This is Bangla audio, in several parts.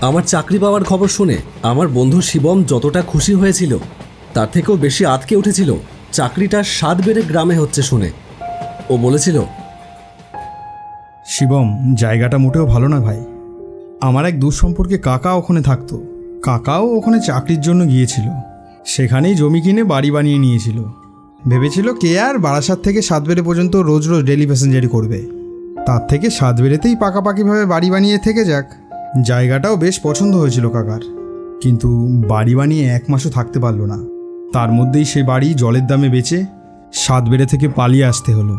আমার চাকরি পাওয়ার খবর শুনে আমার বন্ধু শিবম যতটা খুশি হয়েছিল তার থেকেও বেশি আঁতকে উঠেছিল চাকরিটা 7 বেড়ে গ্রামে হচ্ছে শুনে। ও বলেছিল, শিবম, জায়গাটা মোটেও ভালো না ভাই। আমার এক দূর সম্পর্কে কাকা ওখানে থাকতো। কাকাও ওখানে চাকরির জন্য গিয়েছিল, সেখানেই জমি কিনে বাড়ি বানিয়ে নিয়েছিল। ভেবেছিল কে আর বারাসাত থেকে 7 বেড়ে পর্যন্ত রোজ রোজ ডেলি প্যাসেঞ্জারি করবে, তার থেকে 7 বেড়েতেই পাকাপাকিভাবে বাড়ি বানিয়ে থেকে যাক। জায়গাটাও বেশ পছন্দ হয়েছিল কাকার, কিন্তু বাড়ি বানিয়ে 1 মাসও থাকতে পারলো না। তার মধ্যেই সে বাড়ি জলের দামে বেচে 7 বেড়ে থেকে পালিয়ে আসতে হলো।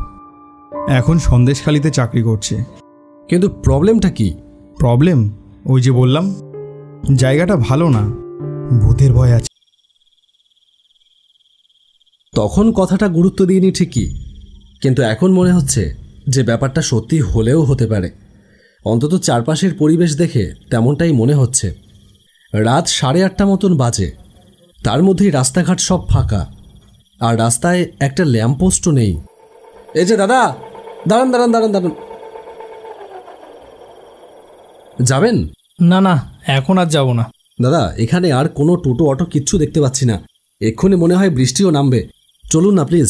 এখন সন্দেশখালিতে চাকরি করছে। কিন্তু প্রবলেমটা কি? প্রবলেম ওই যে বললাম, জায়গাটা ভালো না, ভূতের ভয় আছে। তখন কথাটা গুরুত্ব দিইনি ঠিকই, কিন্তু এখন মনে হচ্ছে যে ব্যাপারটা সত্যি হলেও হতে পারে। অন্তত চারপাশের পরিবেশ দেখে তেমনটাই মনে হচ্ছে। রাত 8:30 মতন বাজে, তার মধ্যেই রাস্তাঘাট সব ফাঁকা, আর রাস্তায় একটা ল্যাম্পপোস্টও নেই। এই যে দাদা, দাঁড়ান দাঁড়ান দাঁড়ান দাঁড়ান, যাবেন? না না, এখন আর যাব না। দাদা, এখানে আর কোনো টোটো অটো কিচ্ছু দেখতে পাচ্ছি না। এক্ষুনি মনে হয় বৃষ্টিও নামবে, চলুন না প্লিজ।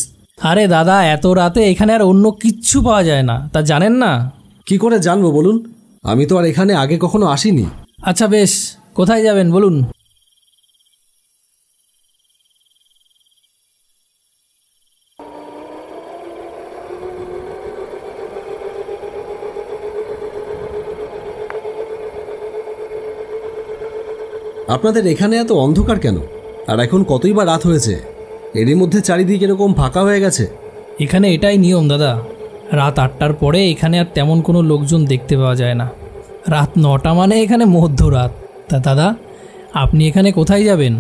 আরে দাদা, এত রাতে এখানে আর অন্য কিচ্ছু পাওয়া যায় না, তা জানেন না? কি করে জানবো বলুন, আমি তো আর এখানে আগে কখনো আসিনি। আচ্ছা বেশ, কোথায় যাবেন বলুন? আপনাদের এখানে এত অন্ধকার কেন? আর এখন কতই বা রাত হয়েছে, এরই মধ্যে চারিদিক এরকম ফাঁকা হয়ে গেছে। এখানে এটাই নিয়ম দাদা, রাত 8টার পরে এখানে আর তেমন কোনো লোকজন দেখতে পাওয়া যায় না। রাত 9টা মানে এখানে মধ্যরাত। তা দাদা, আপনি এখানে কোথায় যাবেন?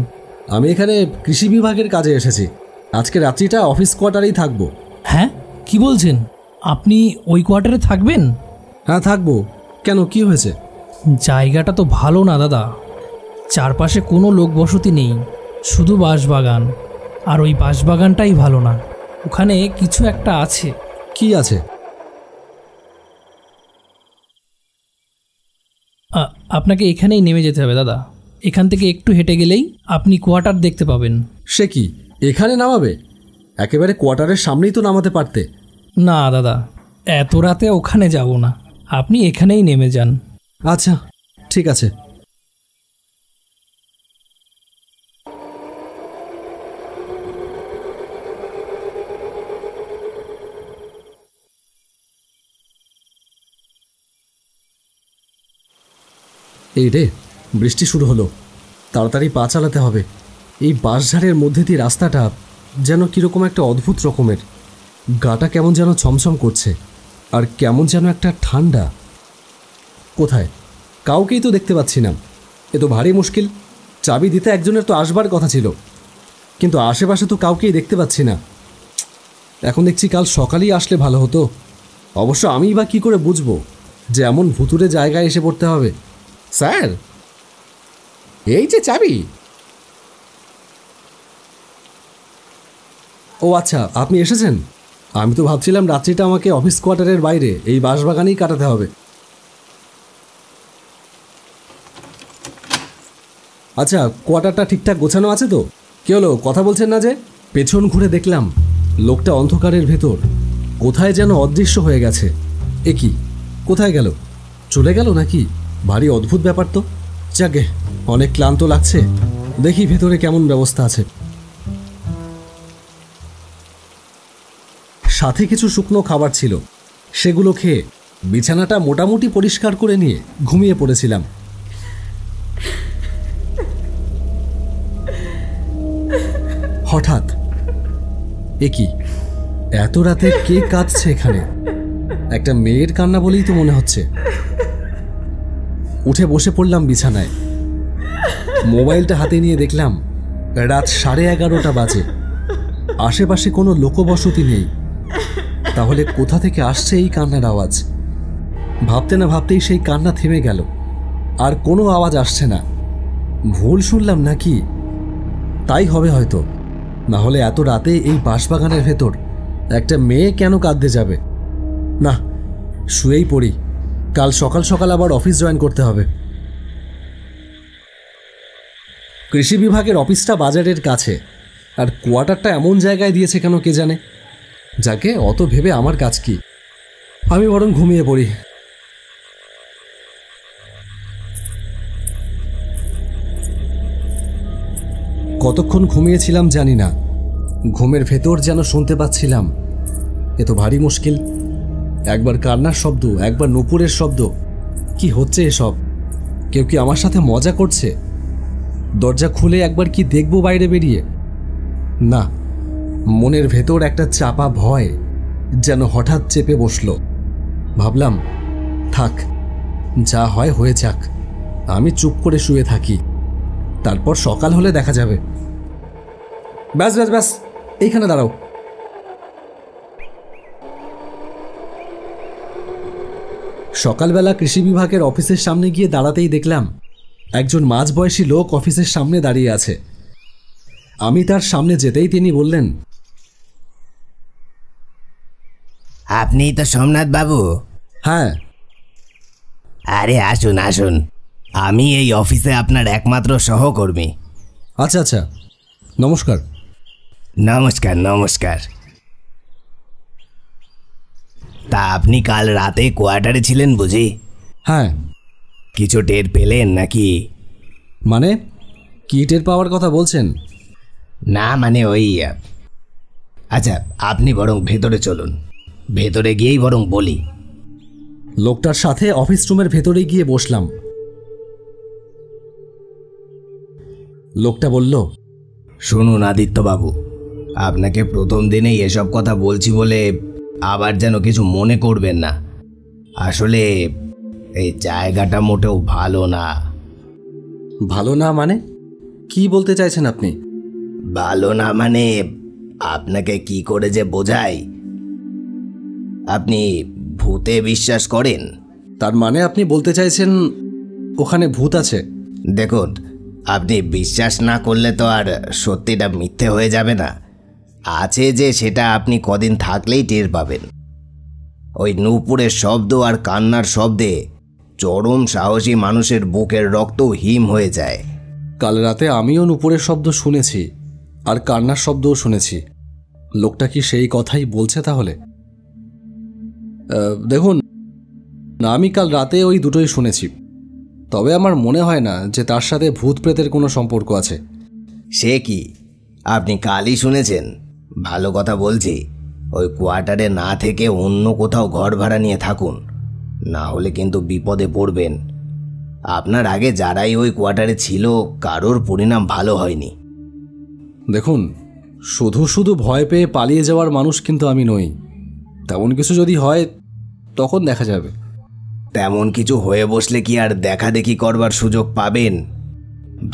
আমি এখানে কৃষি বিভাগের কাজে এসেছি। আজকে রাত্রিটা অফিস কোয়ার্টারেই থাকবো। হ্যাঁ, কি বলছেন? আপনি ওই কোয়ার্টারে থাকবেন? হ্যাঁ থাকবো। কেন, কি হয়েছে? জায়গাটা তো ভালো না দাদা, চারপাশে কোনো লোক বসতি নেই, শুধু বাঁশবাগান। আর ওই বাঁশবাগানটাই ভালো না, ওখানে কিছু একটা আছে। কি আছে? আপনাকে এখানেই নেমে যেতে হবে দাদা। এখান থেকে একটু হেঁটে গেলেই আপনি কোয়ার্টার দেখতে পাবেন। সে কি, এখানে নামাবে? একেবারে কোয়ার্টারের সামনেই তো নামাতে পারতে। না দাদা, এত রাতে ওখানে যাব না, আপনি এখানেই নেমে যান। আচ্ছা ঠিক আছে। এই রে, বৃষ্টি শুরু হলো, তাড়াতাড়ি পা চালাতে হবে। এই বাঁশঝাড়ের মধ্যে দিয়ে রাস্তাটা যেন কীরকম একটা অদ্ভুত রকমের। গাটা কেমন যেন ছমছম করছে, আর কেমন যেন একটা ঠান্ডা। কোথায়? কাউকেই তো দেখতে পাচ্ছি না। এ তো ভারী মুশকিল। চাবি দিতে একজনের তো আসবার কথা ছিল, কিন্তু আশেপাশে তো কাউকেই দেখতে পাচ্ছি না। এখন দেখছি কাল সকালেই আসলে ভালো হতো। অবশ্য আমিই বা কী করে বুঝবো যে এমন ভুতুরে জায়গায় এসে পড়তে হবে। স্যার, এই যে চাবি। ও আচ্ছা, আপনি এসেছেন। আমি তো ভাবছিলাম রাত্রিটা আমাকে অফিস কোয়ার্টারের বাইরে এই বাঁশবাগানেই কাটাতে হবে। আচ্ছা, কোয়ার্টারটা ঠিকঠাক গোছানো আছে তো? কি হলো, কথা বলছেন না যে? পেছন ঘুরে দেখলাম লোকটা অন্ধকারের ভেতর কোথায় যেন অদৃশ্য হয়ে গেছে। এ কি, কোথায় গেল? চলে গেল নাকি? ভারী অদ্ভুত ব্যাপার তো। যাকে, অনেক ক্লান্ত লাগছে, দেখি ভেতরে কেমন ব্যবস্থা আছে। সাথে কিছু শুকনো খাবার ছিল, সেগুলো খেয়ে বিছানাটা মোটামুটি পরিষ্কার করে নিয়ে ঘুমিয়ে পড়েছিলাম। হঠাৎ, এ কি, এত রাতে কে কাঁদছে এখানে? একটা মেয়ের কান্না বলেই তো মনে হচ্ছে। উঠে বসে পড়লাম বিছানায়। মোবাইলটা হাতে নিয়ে দেখলাম রাত 11:30 বাজে। আশেপাশে কোনো লোকবসতি নেই। তাহলে কোথা থেকে আসছে এই কান্নার আওয়াজ? ভাবতে না ভাবতেই সেই কান্না থেমে গেল, আর কোনো আওয়াজ আসছে না। ভুল শুনলাম নাকি? তাই হবে হয়তো, না হলে এত রাতে এই বাঁশবাগানের ভেতর একটা মেয়ে কেন কাঁদতে যাবে? না, শুয়েই পড়ি, কাল সকাল সকাল আবার অফিস জয়েন করতে হবে। কৃষি বিভাগের অফিসটা বাজারের কাছে, আর কোয়ার্টারটা এমন জায়গায় দিয়েছে কেন কে জানে। যাকে অত ভেবে আমার কাজ কি, আমি বরং ঘুমিয়ে পড়ি। কতক্ষণ ঘুমিয়েছিলাম জানি না, ঘুমের ভেতর যেন শুনতে পাচ্ছিলাম, এ তো ভারী মুশকিল। একবার কান্নার শব্দ, একবার নুপুরের শব্দ। কি হচ্ছে এসব? কেউ কি আমার সাথে মজা করছে? দরজা খুলে একবার কি দেখব বাইরে বেরিয়ে? না, মনের ভেতর একটা চাপা ভয় যেন হঠাৎ চেপে বসল। ভাবলাম থাক, যা হয় হয়ে যাক, আমি চুপ করে শুয়ে থাকি, তারপর সকাল হলে দেখা যাবে। ব্যাস ব্যাস ব্যাস, এইখানে দাঁড়াও। সকালবেলা কৃষি বিভাগের অফিসের সামনে গিয়ে দাঁড়াতেই দেখলাম একজন মাঝবয়সী লোক অফিসের সামনে দাঁড়িয়ে আছে। আমি তার সামনে যেতেই তিনি বললেন, আপনি তো সোমনাথ বাবু? হ্যাঁ। আরে আসুন আসুন, আমি এই অফিসে আপনার একমাত্র সহকর্মী। আচ্ছা আচ্ছা, নমস্কার। নমস্কার নমস্কার। তা আপনি কাল রাতে কোয়ার্টারে ছিলেন বুঝি? হ্যাঁ। কিছু টের পেলেন নাকি? মানে কি টের পাওয়ার কথা বলছেন? না মানে ওই, আচ্ছা আপনি বরং ভেতরে চলুন, ভেতরে গিয়েই বরং বলি। লোকটার সাথে অফিস রুমের ভেতরে গিয়ে বসলাম। লোকটা বলল, শুনুন আদিত্যবাবু, আপনাকে প্রথম দিনেই এসব কথা বলছি বলে আবার যেন কিছু মনে করবেন না। আসলে এই জায়গাটা মোটেও ভালো না। ভালো না মানে কি বলতে চাইছেন আপনি? ভালো না মানে আপনাকে কি করে যে বোঝাই। আপনি ভূতে বিশ্বাস করেন? তার মানে আপনি বলতে চাইছেন ওখানে ভূত আছে? দেখুন, আপনি বিশ্বাস না করলে তো আর সত্যিটা মিথ্যে হয়ে যাবে না। আছে যে সেটা আপনি কদিন থাকলেই টের পাবেন। ওই নূপুরের শব্দ আর কান্নার শব্দে চরম সাহসী মানুষের বুকের রক্ত হিম হয়ে যায়। কাল রাতে আমিও নুপুরের শব্দ শুনেছি, আর কান্নার শব্দও শুনেছি। লোকটা কি সেই কথাই বলছে তাহলে? দেখুন, আমি কাল রাতে ওই দুটোই শুনেছি, তবে আমার মনে হয় না যে তার সাথে ভূত প্রেতের কোনো সম্পর্ক আছে। সে কি, আপনি কালই শুনেছেন? ভালো কথা বলছি, ওই কোয়ার্টারে না থেকে অন্য কোথাও ঘর ভাড়া নিয়ে থাকুন, না হলে কিন্তু বিপদে পড়বেন। আপনার আগে যারাই ওই কোয়ার্টারে ছিল কারোর পরিণাম ভালো হয়নি। দেখুন, শুধু শুধু ভয় পেয়ে পালিয়ে যাওয়ার মানুষ কিন্তু আমি নই। তেমন কিছু যদি হয় তখন দেখা যাবে। তেমন কিছু হয়ে বসলে কি আর দেখা দেখি করবার সুযোগ পাবেন?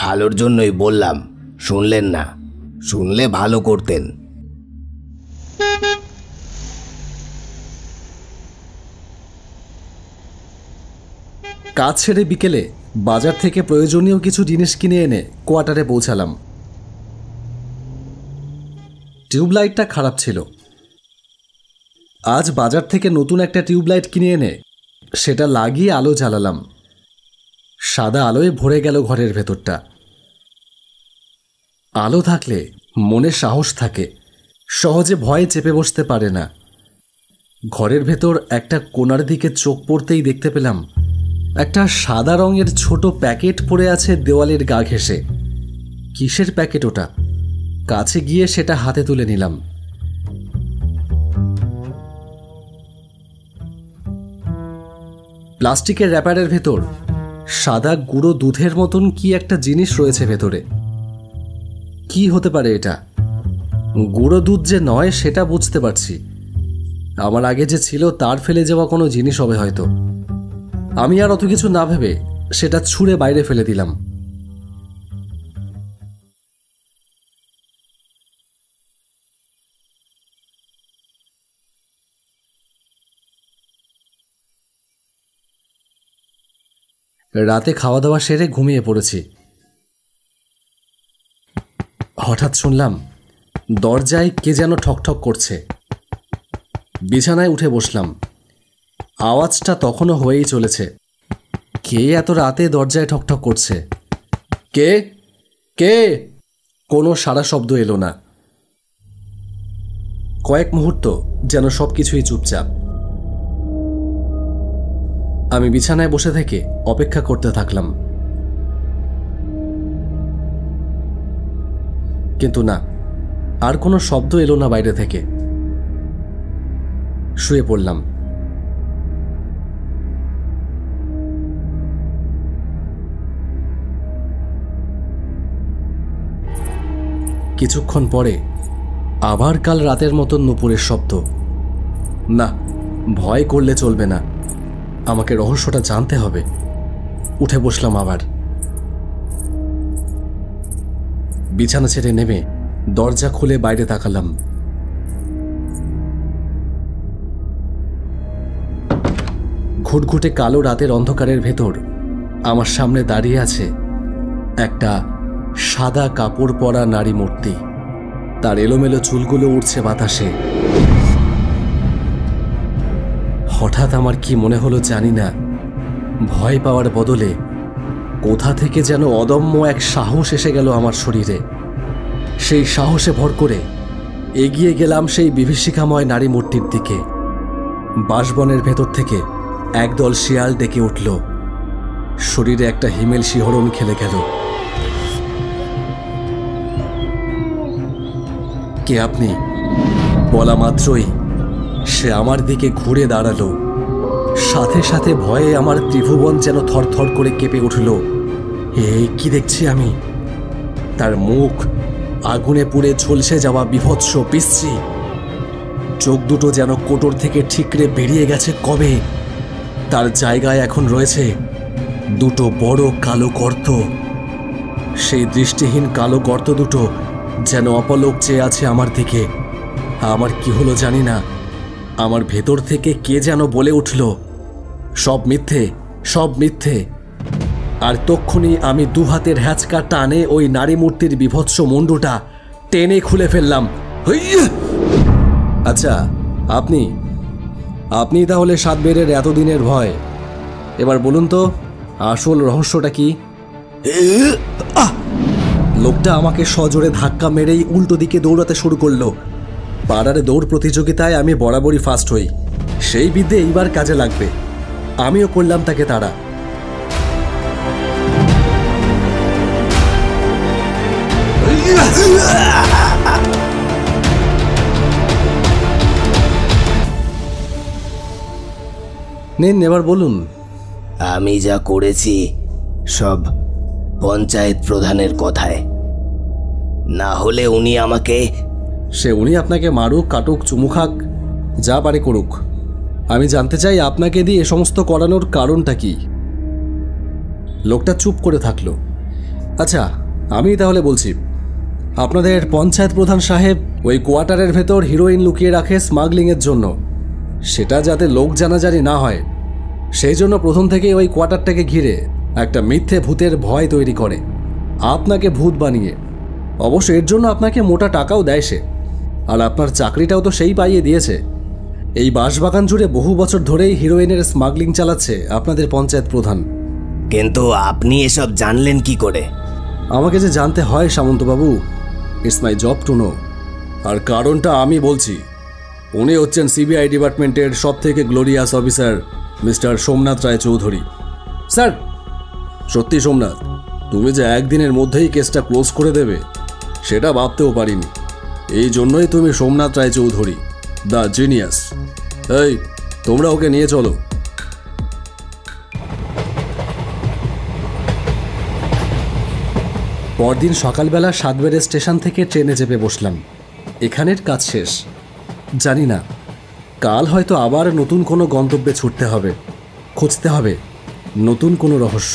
ভালোর জন্যই বললাম, শুনলেন না? শুনলে ভালো করতেন। কাজ ছেড়ে বিকেলে বাজার থেকে প্রয়োজনীয় কিছু জিনিস কিনে এনে কোয়ার্টারে পৌঁছালাম। টিউবলাইটটা খারাপ ছিল। আজ বাজার থেকে নতুন একটা টিউবলাইট কিনে এনে সেটা লাগিয়ে আলো জ্বালালাম। সাদা আলোয় ভরে গেল ঘরের ভেতরটা। আলো থাকলে মনে সাহস থাকে, সহজে ভয়ে চেপে বসতে পারে না। ঘরের ভেতর একটা কোণার দিকে চোখ পড়তেই দেখতে পেলাম একটা সাদা রঙের ছোট প্যাকেট পড়ে আছে দেওয়ালের গা ঘেঁষে। কিসের প্যাকেট ওটা? কাছে গিয়ে সেটা হাতে তুলে নিলাম। প্লাস্টিকের র্যাপারের ভেতর সাদা গুঁড়ো দুধের মতন কি একটা জিনিস রয়েছে ভেতরে। কি হতে পারে এটা? গুঁড়ো দুধ যে নয় সেটা বুঝতে পারছি। আমার আগে যে ছিল তার ফেলে যাওয়া কোনো জিনিস হবে হয়তো। আমি আর অত কিছু না ভেবে সেটা ছুঁড়ে বাইরে ফেলে দিলাম। রাতে খাওয়া দাওয়া সেরে ঘুমিয়ে পড়েছি। হঠাৎ শুনলাম দরজায় কে যেন ঠকঠক করছে। বিছানায় উঠে বসলাম। আওয়াজটা তখনও হয়েই চলেছে। কে এত রাতে দরজায় ঠকঠক করছে? কে কে? কোনো সাড়া শব্দ এলো না। কয়েক মুহূর্ত যেন সবকিছুই চুপচাপ। আমি বিছানায় বসে থেকে অপেক্ষা করতে থাকলাম, কিন্তু না, আর কোনো শব্দ এলো না বাইরে থেকে। শুয়ে পড়লাম। কিছুক্ষণ পরে আবার কাল রাতের মতন নুপুরের শব্দ। না, ভয় করলে চলবে না, আমাকে রহস্যটা জানতে হবে। উঠে বসলাম আবার। বিছানা ছেড়ে নেমে দরজা খুলে বাইরে তাকালাম। ঘুটঘুটে কালো রাতের অন্ধকারের ভেতর আমার সামনে দাঁড়িয়ে আছে একটা সাদা কাপড় পরা নারী মূর্তি। তার এলোমেলো চুলগুলো উড়ছে বাতাসে। হঠাৎ আমার কি মনে হলো জানি না, ভয় পাওয়ার বদলে কোথা থেকে যেন অদম্য এক সাহস এসে গেল আমার শরীরে। সেই সাহসে ভর করে এগিয়ে গেলাম সেই বিভীষিকাময় নারী মূর্তির দিকে। বাঁশবনের ভেতর থেকে একদল শিয়াল ডেকে উঠল। শরীরে একটা হিমেল শিহরণ খেলে গেল। কে আপনি? বলা মাত্রই সে আমার দিকে ঘুরে দাঁড়ালো। সাথে সাথে ভয়ে আমার ত্রিভুবন যেন থরথর করে কেঁপে উঠল। কি দেখছি আমি? তার মুখ আগুনে পুড়ে ঝলসে যাওয়া বিভৎস বিশ্রী। চোখ দুটো যেন কোটর থেকে ঠিকরে বেরিয়ে গেছে কবে। তার জায়গায় এখন রয়েছে দুটো বড় কালো গর্ত। সেই দৃষ্টিহীন কালো গর্ত দুটো যেন অপলক চেয়ে আছে আমার দিকে। আমার কি হলো জানি না, আমার ভেতর থেকে কে যেন বলে উঠল, সব মিথ্যে, সব মিথ্যে। আর তক্ষুনি আমি দু হাতের হ্যাঁচকা টানে ওই নারী মূর্তির বিভৎস মুন্ডুটা টেনে খুলে ফেললাম। আচ্ছা, আপনি তাহলে সাতবেরের এতদিনের ভয়। এবার বলুন তো, আসল রহস্যটা কি? লোকটা আমাকে সজোরে ধাক্কা মেরেই উল্টো দিকে দৌড়াতে শুরু করলো। পাড়ার দৌড় প্রতিযোগিতায় আমি বরাবরই ফার্স্ট হই, সেই বিদ্যে এইবার কাজে লাগবে। আমিও করলাম তাকে তাড়া। নিন, এবার বলুন। আমি যা করেছি সব পঞ্চায়েত প্রধানের কথায়। না হলে উনি আমাকে... উনি আপনাকে মারুক, কাটুক, চুমু খাক, যা পারে করুক। আমি জানতে চাই আপনাকে দিয়ে এ সমস্ত করানোর কারণটা কি? লোকটা চুপ করে থাকলো। আচ্ছা, আমি তাহলে বলছি। আপনাদের পঞ্চায়েত প্রধান সাহেব ওই কোয়ার্টারের ভেতর হিরোইন লুকিয়ে রাখে স্মাগলিংয়ের জন্য। সেটা যাতে লোক জানাজানি না হয়, সেই জন্য প্রথম থেকেই ওই কোয়ার্টারটাকে ঘিরে একটা মিথ্যে ভূতের ভয় তৈরি করে, আপনাকে ভূত বানিয়ে। অবশ্য এর জন্য আপনাকে মোটা টাকাও দেয় সে। আর আপনার চাকরিটাও তো সেই পাইয়ে দিয়েছে। এই বাঁশবাগান জুড়ে বহু বছর ধরেই হিরোইনের স্মাগলিং চালাচ্ছে আপনাদের পঞ্চায়েত প্রধান। কিন্তু আপনি এসব জানলেন কি করে? আমাকে যে জানতে হয় সামন্তবাবু, it's my job to know. আর কারণটা আমি বলছি। উনি হচ্ছেন সিবিআই ডিপার্টমেন্টের সব থেকে glorious officer mister Somnath Raychaudhuri. Sir, সত্যি সোমনাথ, তুমি যে একদিনের মধ্যেই কেসটা ক্লোজ করে দেবে সেটা ভাবতেও পারিনি। এই জন্যই তুমি সোমনাথ রায়চৌধুরী, দ্য জিনিয়াস। এই, তোমরা ওকে নিয়ে চলো। পরদিন সকালবেলা সাতবেরে স্টেশন থেকে ট্রেনে চেপে বসলাম। এখানের কাজ শেষ। জানি না, কাল হয়তো আবার নতুন কোনো গন্তব্যে ছুটতে হবে, খুঁজতে হবে নতুন কোনো রহস্য।